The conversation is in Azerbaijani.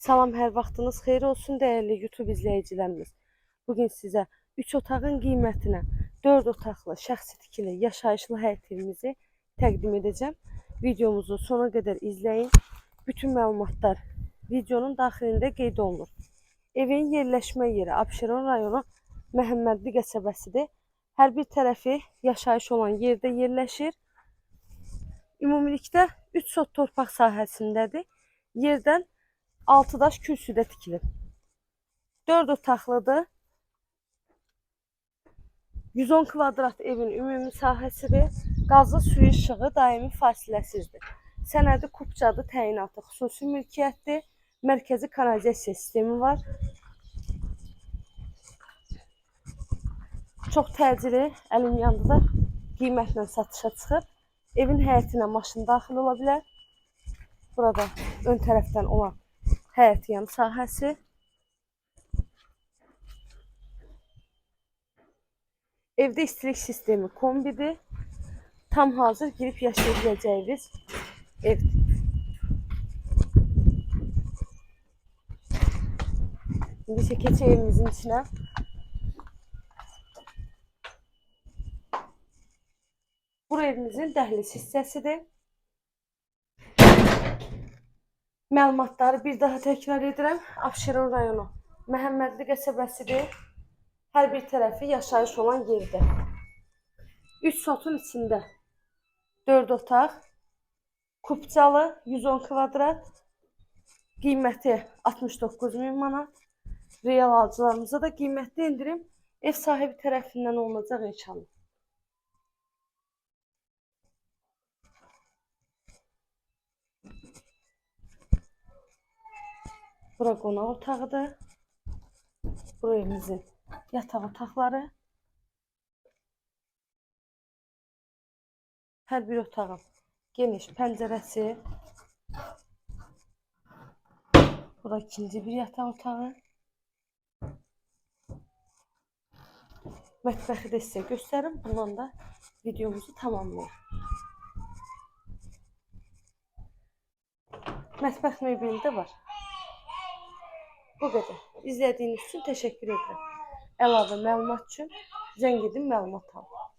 Salam, hər vaxtınız xeyir olsun dəyərli YouTube izləyicilərimiz. Bugün sizə 3 otağın qiymətinə 4 otaqlı, şəxsi tikili, yaşayışlı həyət evimizi təqdim edəcəm. Videomuzu sona qədər izləyin. Bütün məlumatlar videonun daxilində qeyd olunur. Evin yerləşmə yeri Abşeron rayonu Məhəmmədli qəsəbəsidir. Hər bir tərəfi yaşayış olan yerdə yerləşir. Ümumilikdə 3 sot torpaq sahəsindədir. Yerdən 6 daş kürsüdə tikilib. 4 otaqlıdır. 110 kvadrat evin ümumi sahəsidir. Qazlı suyu işığı daimi fasiləsizdir. Sənədi kupçadır, təyinatı xüsusi mülkiyyətdir. Mərkəzi kanalizasiya sistemi var. Çox təcili, əlim yanında da qiymətlə satışa çıxıb. Evin həyətinə maşın daxil ola bilər. Burada ön tərəfdən olan həyət yanı sahəsi. Evdə istilik sistemi kombidir. Tam hazır girib yaşaya biləcəyiniz evdir. İndi isə keçək evimizin içinə. Bura evimizin dəhliz hissəsidir. Məlumatları bir daha təkrar edirəm. Abşeron rayonu Məhəmmədli qəsəbəsidir. Hər bir tərəfi yaşayış olan yerdir. 3 sotun içində 4 otaq, kupçalı 110 kvadrat, qiyməti 69.000 manat. Real alıcılarımıza da qiymətli indirim ev sahibi tərəfindən olunacaq inşallah. Bura qonaq otağıdır. Bura evimizin yataq otaqları. Hər bir otağın geniş pəncərəsi. Bura ikinci bir yataq otağı. Mətbəxi də sizə göstərim. Bundan da videomuzu tamamlayaq. Mətbəx mebeli də var. Bu qədər. İzlədiyiniz üçün təşəkkür edirəm. Əlavə məlumat üçün zəng edin, məlumat alın.